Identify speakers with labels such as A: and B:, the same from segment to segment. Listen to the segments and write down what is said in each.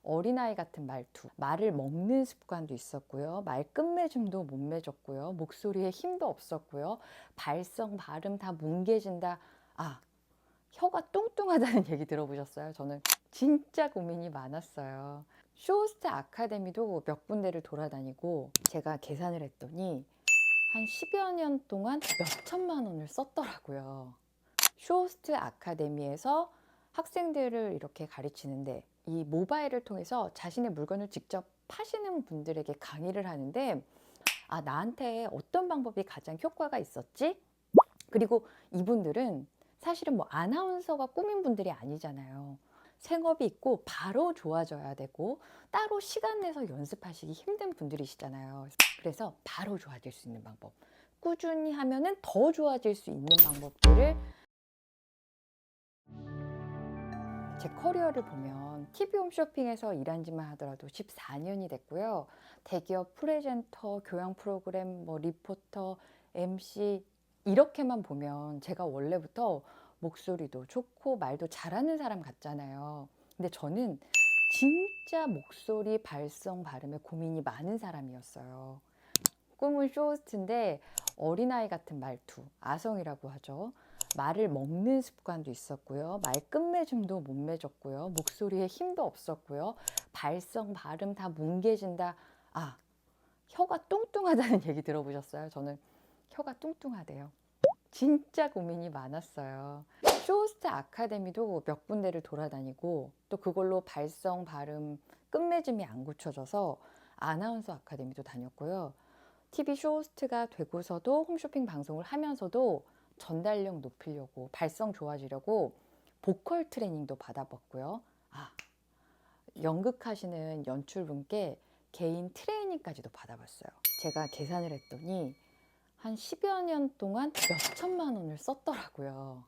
A: 어린아이 같은 말투, 말을 먹는 습관도 있었고요. 말 끝맺음도 못 맺었고요. 목소리에 힘도 없었고요. 발성, 발음 다 뭉개진다. 아, 혀가 뚱뚱하다는 얘기 들어보셨어요? 저는 진짜 고민이 많았어요. 쇼호스트 아카데미도 몇 군데를 돌아다니고 제가 계산을 했더니 한 10여 년 동안 몇 천만 원을 썼더라고요. 쇼호스트 아카데미에서 학생들을 이렇게 가르치는데 이 모바일을 통해서 자신의 물건을 직접 파시는 분들에게 강의를 하는데 나한테 어떤 방법이 가장 효과가 있었지? 그리고 이분들은 사실은 뭐 아나운서가 꿈인 분들이 아니잖아요. 생업이 있고 바로 좋아져야 되고 따로 시간 내서 연습하시기 힘든 분들이시잖아요. 그래서 바로 좋아질 수 있는 방법, 꾸준히 하면은 더 좋아질 수 있는 방법들을 제 커리어를 보면 TV 홈쇼핑에서 일한 지만 하더라도 14년이 됐고요. 대기업 프레젠터, 교양 프로그램, 리포터, MC 이렇게만 보면 제가 원래부터 목소리도 좋고 말도 잘하는 사람 같잖아요. 근데 저는 진짜 목소리, 발성, 발음에 고민이 많은 사람이었어요. 꿈은 쇼호스트인데 어린아이 같은 말투, 아성이라고 하죠. 말을 먹는 습관도 있었고요. 말 끝맺음도 못 맺었고요. 목소리에 힘도 없었고요. 발성, 발음 다 뭉개진다. 혀가 뚱뚱하다는 얘기 들어보셨어요? 저는 혀가 뚱뚱하대요. 진짜 고민이 많았어요. 쇼호스트 아카데미도 몇 군데를 돌아다니고 또 그걸로 발성, 발음, 끝맺음이 안 고쳐져서 아나운서 아카데미도 다녔고요. TV 쇼호스트가 되고서도 홈쇼핑 방송을 하면서도 전달력 높이려고 발성 좋아지려고 보컬 트레이닝도 받아봤고요. 연극하시는 연출분께 개인 트레이닝까지도 받아봤어요. 제가 계산을 했더니 한 10여 년 동안 몇 천만 원을 썼더라고요.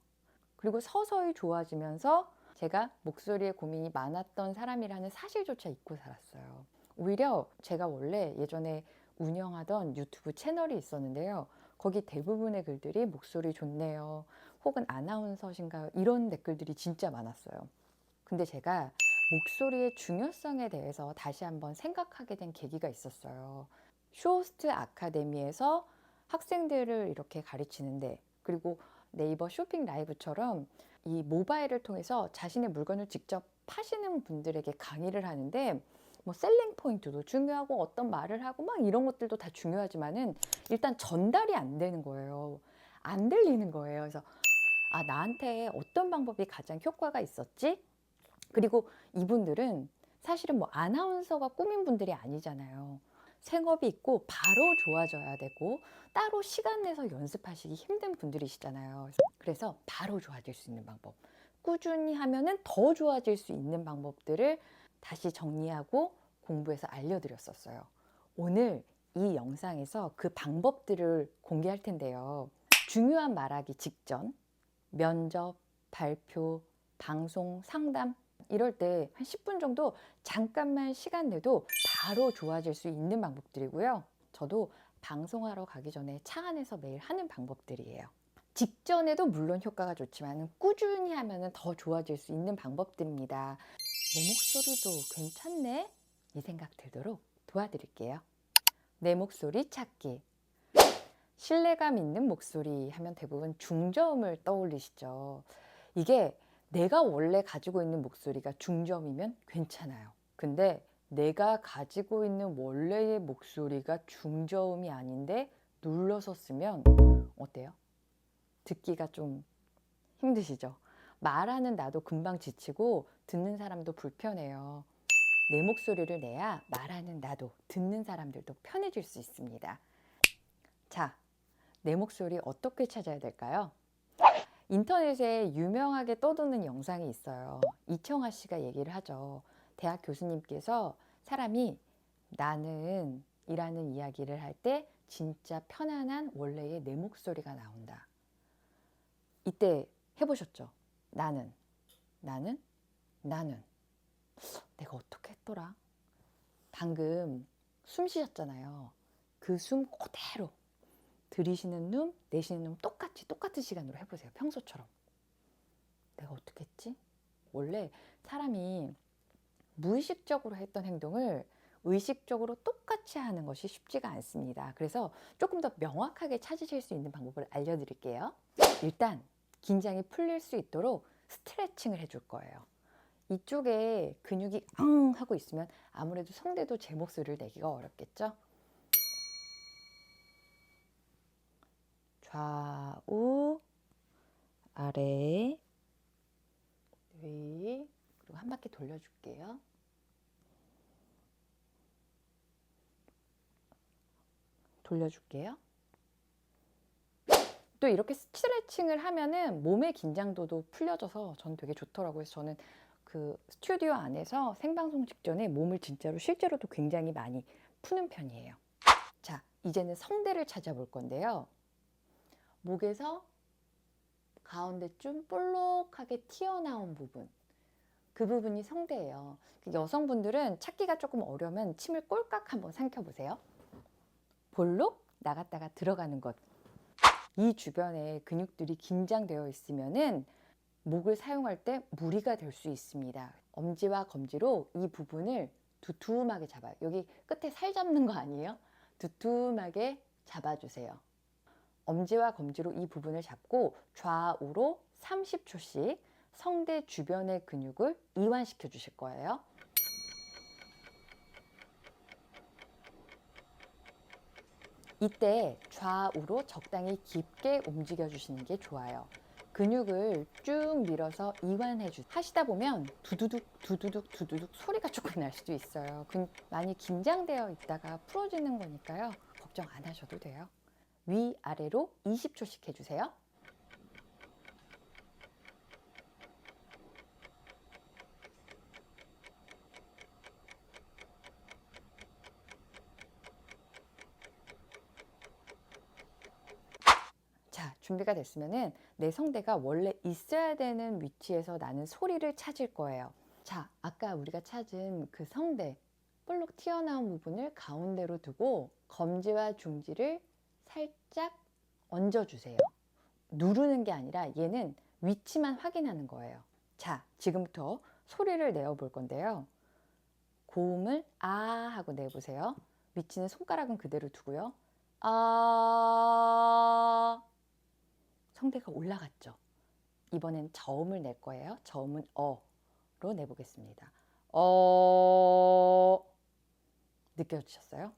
A: 그리고 서서히 좋아지면서 제가 목소리에 고민이 많았던 사람이라는 사실조차 잊고 살았어요. 오히려 제가 원래 예전에 운영하던 유튜브 채널이 있었는데요. 거기 대부분의 글들이 목소리 좋네요. 혹은 아나운서신가요? 이런 댓글들이 진짜 많았어요. 근데 제가 목소리의 중요성에 대해서 다시 한번 생각하게 된 계기가 있었어요. 쇼호스트 아카데미에서 학생들을 이렇게 가르치는데 그리고 네이버 쇼핑 라이브처럼 이 모바일을 통해서 자신의 물건을 직접 파시는 분들에게 강의를 하는데 셀링 포인트도 중요하고 어떤 말을 하고 막 이런 것들도 다 중요하지만은 일단 전달이 안 되는 거예요. 안 들리는 거예요. 그래서 나한테 어떤 방법이 가장 효과가 있었지? 그리고 이분들은 사실은 뭐 아나운서가 꿈인 분들이 아니잖아요. 생업이 있고 바로 좋아져야 되고 따로 시간 내서 연습하시기 힘든 분들이시잖아요. 그래서 바로 좋아질 수 있는 방법, 꾸준히 하면은 더 좋아질 수 있는 방법들을 다시 정리하고 공부해서 알려드렸었어요. 오늘 이 영상에서 그 방법들을 공개할 텐데요. 중요한 말하기 직전, 면접, 발표, 방송, 상담 이럴 때 한 10분 정도 잠깐만 시간 내도 바로 좋아질 수 있는 방법들이고요. 저도 방송하러 가기 전에 차 안에서 매일 하는 방법들이에요. 직전에도 물론 효과가 좋지만 꾸준히 하면 더 좋아질 수 있는 방법들입니다. 내 목소리도 괜찮네? 이 생각 들도록 도와드릴게요. 내 목소리 찾기. 신뢰감 있는 목소리 하면 대부분 중저음을 떠올리시죠. 이게 내가 원래 가지고 있는 목소리가 중저음이면 괜찮아요. 근데 내가 가지고 있는 원래의 목소리가 중저음이 아닌데 눌러서 쓰면 어때요? 듣기가 좀 힘드시죠? 말하는 나도 금방 지치고 듣는 사람도 불편해요. 내 목소리를 내야 말하는 나도 듣는 사람들도 편해질 수 있습니다. 자, 내 목소리 어떻게 찾아야 될까요? 인터넷에 유명하게 떠도는 영상이 있어요. 이청아 씨가 얘기를 하죠. 대학 교수님께서 사람이 나는 이라는 이야기를 할 때 진짜 편안한 원래의 내 목소리가 나온다. 이때 해보셨죠? 나는, 나는, 나는. 내가 어떻게 했더라? 방금 숨 쉬셨잖아요. 그 숨 그대로 들이쉬는 놈, 내쉬는 놈 똑같은 시간으로 해보세요. 평소처럼. 내가 어떻게 했지? 원래 사람이 무의식적으로 했던 행동을 의식적으로 똑같이 하는 것이 쉽지가 않습니다. 그래서 조금 더 명확하게 찾으실 수 있는 방법을 알려드릴게요. 일단 긴장이 풀릴 수 있도록 스트레칭을 해줄 거예요. 이쪽에 근육이 앙 하고 있으면 아무래도 성대도 제 목소리를 내기가 어렵겠죠? 좌우, 아래, 위, 그리고 한 바퀴 돌려줄게요. 돌려줄게요. 또 이렇게 스트레칭을 하면은 몸의 긴장도도 풀려져서 저는 되게 좋더라고요. 그래서 저는 그 스튜디오 안에서 생방송 직전에 몸을 진짜로 실제로도 굉장히 많이 푸는 편이에요. 자, 이제는 성대를 찾아볼 건데요. 목에서 가운데쯤 볼록하게 튀어나온 부분, 그 부분이 성대예요. 여성분들은 찾기가 조금 어려우면 침을 꼴깍 한번 삼켜보세요. 볼록 나갔다가 들어가는 것. 이 주변에 근육들이 긴장되어 있으면은 목을 사용할 때 무리가 될 수 있습니다. 엄지와 검지로 이 부분을 두툼하게 잡아요. 여기 끝에 살 잡는 거 아니에요? 두툼하게 잡아주세요. 엄지와 검지로 이 부분을 잡고 좌우로 30초씩 성대 주변의 근육을 이완시켜 주실 거예요. 이때 좌우로 적당히 깊게 움직여 주시는 게 좋아요. 근육을 쭉 밀어서 이완해 하시다 보면 두두둑 두두둑 두두둑 소리가 조금 날 수도 있어요. 많이 긴장되어 있다가 풀어지는 거니까요. 걱정 안 하셔도 돼요. 위아래로 20초씩 해주세요. 자, 준비가 됐으면은 내 성대가 원래 있어야 되는 위치에서 나는 소리를 찾을 거예요. 자, 아까 우리가 찾은 그 성대 볼록 튀어나온 부분을 가운데로 두고 검지와 중지를 살짝 얹어주세요. 누르는 게 아니라 얘는 위치만 확인하는 거예요. 자, 지금부터 소리를 내어 볼 건데요. 고음을 아 하고 내보세요. 위치는 손가락은 그대로 두고요. 아, 성대가 올라갔죠. 이번엔 저음을 낼 거예요. 저음은 어로 내보겠습니다. 어, 느껴지셨어요?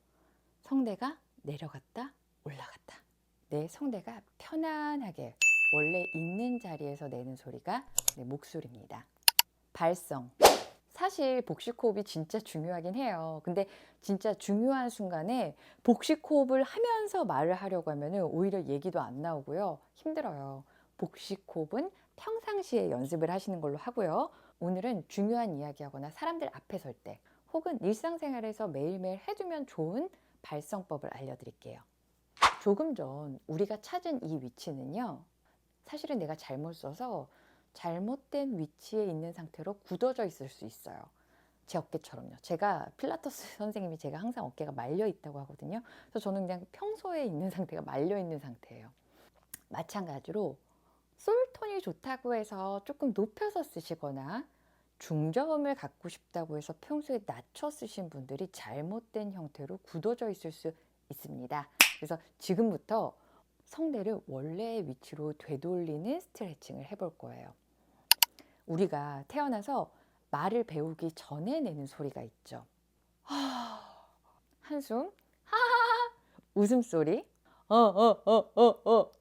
A: 성대가 내려갔다 올라갔다. 내 성대가 편안하게 원래 있는 자리에서 내는 소리가 내 목소리입니다. 발성. 사실 복식호흡이 진짜 중요하긴 해요. 근데 진짜 중요한 순간에 복식호흡을 하면서 말을 하려고 하면 오히려 얘기도 안 나오고요. 힘들어요. 복식호흡은 평상시에 연습을 하시는 걸로 하고요. 오늘은 중요한 이야기하거나 사람들 앞에 설 때 혹은 일상생활에서 매일매일 해두면 좋은 발성법을 알려드릴게요. 조금 전 우리가 찾은 이 위치는요. 사실은 내가 잘못 써서 잘못된 위치에 있는 상태로 굳어져 있을 수 있어요. 제 어깨처럼요. 제가 필라테스 선생님이 제가 항상 어깨가 말려 있다고 하거든요. 그래서 저는 그냥 평소에 있는 상태가 말려 있는 상태예요. 마찬가지로 솔톤이 좋다고 해서 조금 높여서 쓰시거나 중저음을 갖고 싶다고 해서 평소에 낮춰 쓰신 분들이 잘못된 형태로 굳어져 있을 수 있습니다. 그래서 지금부터 성대를 원래의 위치로 되돌리는 스트레칭을 해볼 거예요. 우리가 태어나서 말을 배우기 전에 내는 소리가 있죠. 한숨, 하하하, 웃음소리,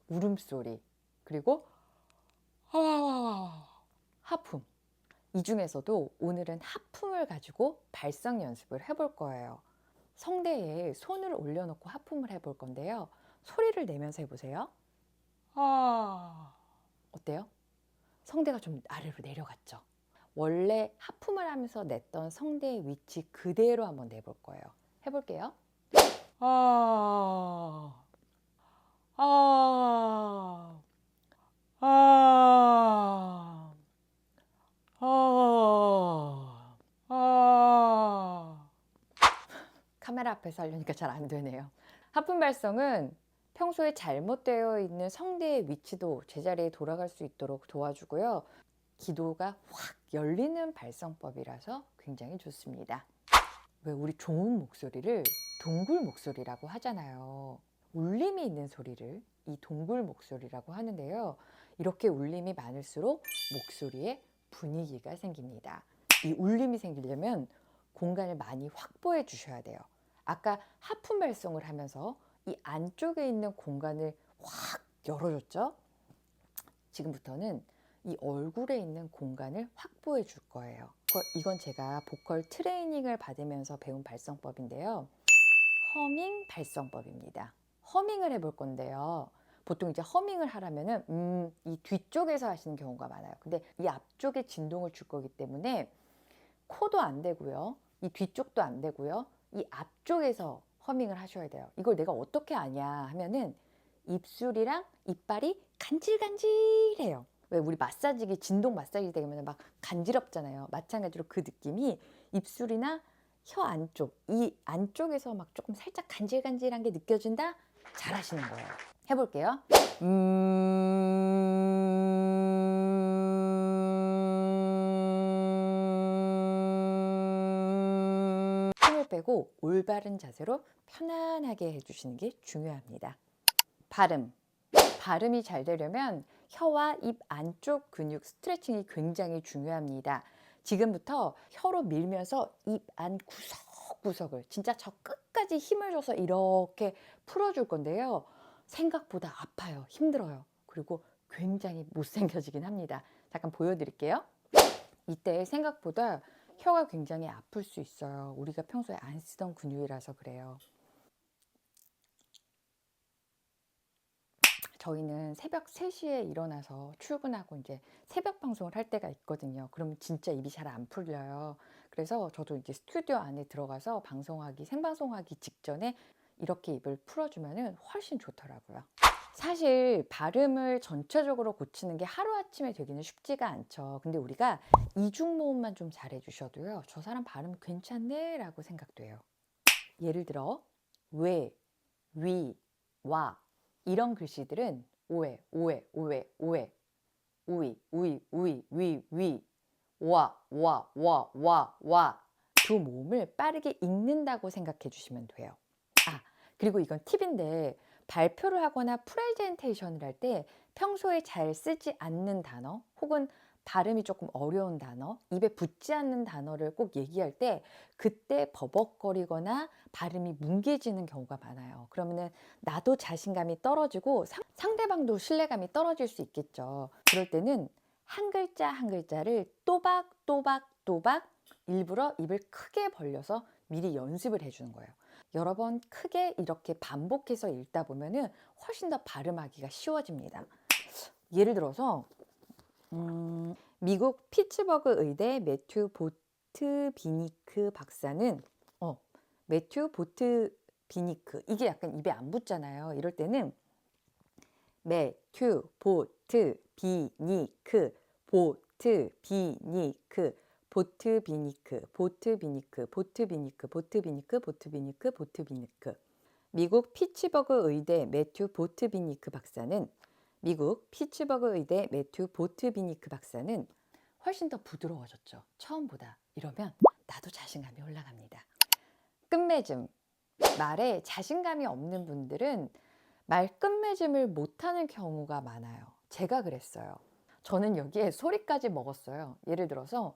A: 울음소리, 그리고 하품. 이 중에서도 오늘은 하품을 가지고 발성 연습을 해볼 거예요. 성대에 손을 올려놓고 하품을 해볼 건데요. 소리를 내면서 해보세요. 어때요? 성대가 좀 아래로 내려갔죠. 원래 하품을 하면서 냈던 성대의 위치 그대로 한번 내볼 거예요. 해볼게요. 카메라 앞에서 하려니까 잘 안 되네요. 하품 발성은 평소에 잘못되어 있는 성대의 위치도 제자리에 돌아갈 수 있도록 도와주고요. 기도가 확 열리는 발성법이라서 굉장히 좋습니다. 왜 우리 좋은 목소리를 동굴 목소리라고 하잖아요. 울림이 있는 소리를 이 동굴 목소리라고 하는데요. 이렇게 울림이 많을수록 목소리에 분위기가 생깁니다. 이 울림이 생기려면 공간을 많이 확보해 주셔야 돼요. 아까 하품 발성을 하면서 이 안쪽에 있는 공간을 확 열어줬죠? 지금부터는 이 얼굴에 있는 공간을 확보해 줄 거예요. 이건 제가 보컬 트레이닝을 받으면서 배운 발성법인데요. 허밍 발성법입니다. 허밍을 해볼 건데요. 보통 이제 허밍을 하려면은 이 뒤쪽에서 하시는 경우가 많아요. 근데 이 앞쪽에 진동을 줄 거기 때문에 코도 안 되고요. 이 뒤쪽도 안 되고요. 이 앞쪽에서 허밍을 하셔야 돼요. 이걸 내가 어떻게 아냐 하면은 입술이랑 이빨이 간질간질해요. 왜 우리 마사지기 진동 마사지 되면 막 간지럽잖아요. 마찬가지로 그 느낌이 입술이나 혀 안쪽, 이 안쪽에서 막 조금 살짝 간질간질한 게 느껴진다? 잘하시는 거예요. 해볼게요. 힘을 빼고 올바른 자세로 편안하게 해주시는 게 중요합니다. 발음이 잘 되려면 혀와 입 안쪽 근육 스트레칭이 굉장히 중요합니다. 지금부터 혀로 밀면서 입 안 구석구석을 진짜 저 끝까지 힘을 줘서 이렇게 풀어줄 건데요. 생각보다 아파요. 힘들어요. 그리고 굉장히 못생겨지긴 합니다. 잠깐 보여드릴게요. 이때 생각보다 혀가 굉장히 아플 수 있어요. 우리가 평소에 안 쓰던 근육이라서 그래요. 저희는 새벽 3시에 일어나서 출근하고 이제 새벽 방송을 할 때가 있거든요. 그러면 진짜 입이 잘 안 풀려요. 그래서 저도 이제 스튜디오 안에 들어가서 생방송하기 직전에 이렇게 입을 풀어주면 훨씬 좋더라고요. 사실 발음을 전체적으로 고치는 게 하루아침에 되기는 쉽지가 않죠. 근데 우리가 이중 모음만 좀 잘해 주셔도요. 저 사람 발음 괜찮네 라고 생각돼요. 예를 들어 왜, 위, 와 이런 글씨들은 오에, 오에, 오에, 오에, 우이, 우이, 우이, 위, 위, 와, 와, 와, 와, 와. 두 모음을 빠르게 읽는다고 생각해 주시면 돼요. 그리고 이건 팁인데 발표를 하거나 프레젠테이션을 할 때 평소에 잘 쓰지 않는 단어 혹은 발음이 조금 어려운 단어, 입에 붙지 않는 단어를 꼭 얘기할 때 그때 버벅거리거나 발음이 뭉개지는 경우가 많아요. 그러면은 나도 자신감이 떨어지고 상대방도 신뢰감이 떨어질 수 있겠죠. 그럴 때는 한 글자 한 글자를 또박또박또박 일부러 입을 크게 벌려서 미리 연습을 해주는 거예요. 여러 번 크게 이렇게 반복해서 읽다 보면은 훨씬 더 발음하기가 쉬워집니다. 예를 들어서 미국 피츠버그 의대 매튜 보트비니크 박사는 매튜 보트비니크 이게 약간 입에 안 붙잖아요. 이럴 때는 매튜 보트비니크 보트비니크 보트비니크 보트비니크 보트비니크 보트비니크 보트비니크 보트비니크 미국 피츠버그 의대 매튜 보트비니크 박사는 미국 피츠버그 의대 매튜 보트비니크 박사는 훨씬 더 부드러워졌죠. 처음보다. 이러면 나도 자신감이 올라갑니다. 끝맺음. 말에 자신감이 없는 분들은 말 끝맺음을 못하는 경우가 많아요. 제가 그랬어요. 저는 여기에 소리까지 먹었어요. 예를 들어서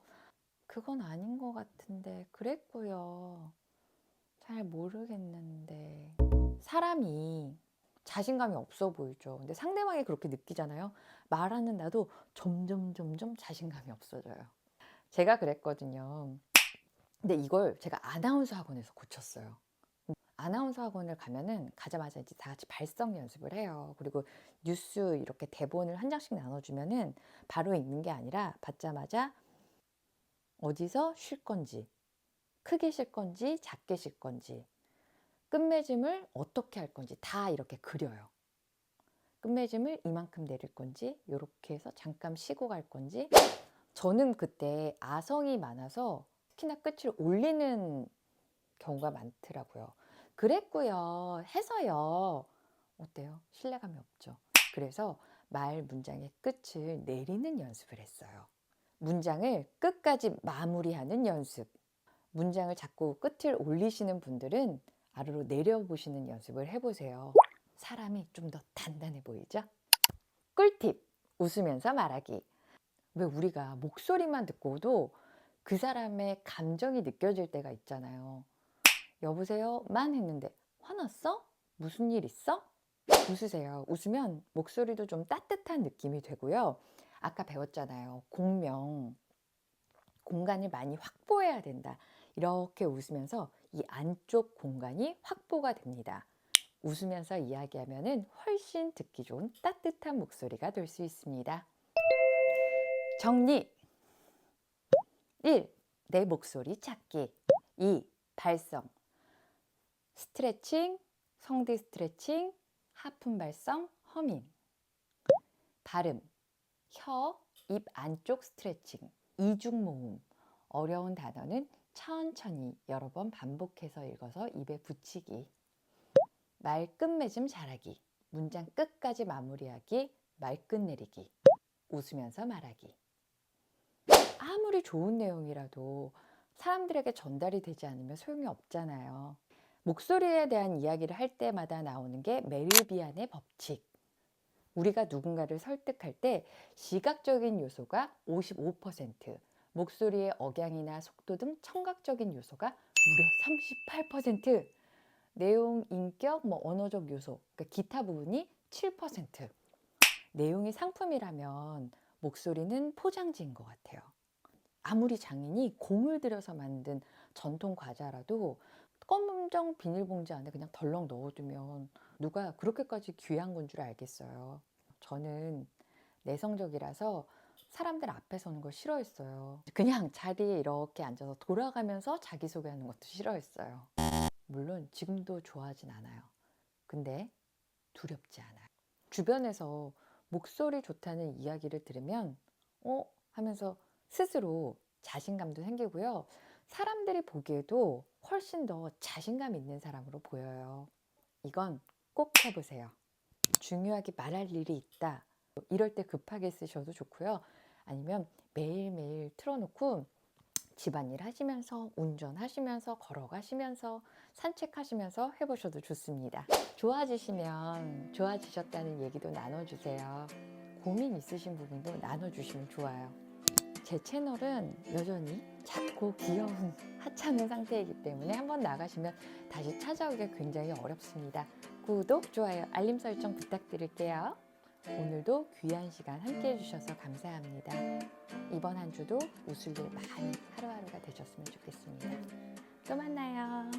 A: 그건 아닌 것 같은데 그랬고요. 잘 모르겠는데. 사람이 자신감이 없어 보이죠. 근데 상대방이 그렇게 느끼잖아요. 말하는 나도 점점 자신감이 없어져요. 제가 그랬거든요. 근데 이걸 제가 아나운서 학원에서 고쳤어요. 아나운서 학원을 가면은 가자마자 이제 다 같이 발성 연습을 해요. 그리고 뉴스 이렇게 대본을 한 장씩 나눠주면은 바로 읽는 게 아니라 받자마자 어디서 쉴 건지, 크게 쉴 건지, 작게 쉴 건지, 끝맺음을 어떻게 할 건지 다 이렇게 그려요. 끝맺음을 이만큼 내릴 건지, 이렇게 해서 잠깐 쉬고 갈 건지. 저는 그때 아성이 많아서 특히나 끝을 올리는 경우가 많더라고요. 그랬고요. 해서요. 어때요? 신뢰감이 없죠. 그래서 말 문장의 끝을 내리는 연습을 했어요. 문장을 끝까지 마무리하는 연습. 문장을 자꾸 끝을 올리시는 분들은 아래로 내려보시는 연습을 해보세요. 사람이 좀 더 단단해 보이죠? 꿀팁! 웃으면서 말하기. 왜 우리가 목소리만 듣고도 그 사람의 감정이 느껴질 때가 있잖아요. 여보세요? 만 했는데 화났어? 무슨 일 있어? 웃으세요. 웃으면 목소리도 좀 따뜻한 느낌이 되고요. 아까 배웠잖아요. 공명. 공간을 많이 확보해야 된다. 이렇게 웃으면서 이 안쪽 공간이 확보가 됩니다. 웃으면서 이야기하면 훨씬 듣기 좋은 따뜻한 목소리가 될 수 있습니다. 정리! 1. 내 목소리 찾기. 2. 발성. 스트레칭, 성대 스트레칭, 하품 발성, 허밍. 발음, 혀, 입 안쪽 스트레칭, 이중 모음. 어려운 단어는 천천히 여러 번 반복해서 읽어서 입에 붙이기. 말 끝맺음 잘하기. 문장 끝까지 마무리하기. 말 끝내리기. 웃으면서 말하기. 아무리 좋은 내용이라도 사람들에게 전달이 되지 않으면 소용이 없잖아요. 목소리에 대한 이야기를 할 때마다 나오는 게 멜비안의 법칙. 우리가 누군가를 설득할 때 시각적인 요소가 55%, 목소리의 억양이나 속도 등 청각적인 요소가 무려 38%, 내용, 인격, 언어적 요소, 그러니까 기타 부분이 7%. 내용이 상품이라면 목소리는 포장지인 것 같아요. 아무리 장인이 공을 들여서 만든 전통 과자라도 검정 비닐봉지 안에 그냥 덜렁 넣어두면 누가 그렇게까지 귀한 건 줄 알겠어요. 저는 내성적이라서 사람들 앞에 서는 걸 싫어했어요. 그냥 자리에 이렇게 앉아서 돌아가면서 자기소개하는 것도 싫어했어요. 물론 지금도 좋아하진 않아요. 근데 두렵지 않아요. 주변에서 목소리 좋다는 이야기를 들으면 하면서 스스로 자신감도 생기고요. 사람들이 보기에도 훨씬 더 자신감 있는 사람으로 보여요. 이건 꼭 해보세요. 중요하게 말할 일이 있다. 이럴 때 급하게 쓰셔도 좋고요. 아니면 매일매일 틀어놓고 집안일 하시면서, 운전하시면서, 걸어가시면서, 산책하시면서 해보셔도 좋습니다. 좋아지시면 좋아지셨다는 얘기도 나눠주세요. 고민 있으신 부분도 나눠주시면 좋아요. 제 채널은 여전히 작고 귀여운 하찮은 상태이기 때문에 한번 나가시면 다시 찾아오기가 굉장히 어렵습니다. 구독, 좋아요, 알림 설정 부탁드릴게요. 오늘도 귀한 시간 함께 해주셔서 감사합니다. 이번 한 주도 웃을 일 많이 하루하루가 되셨으면 좋겠습니다. 또 만나요.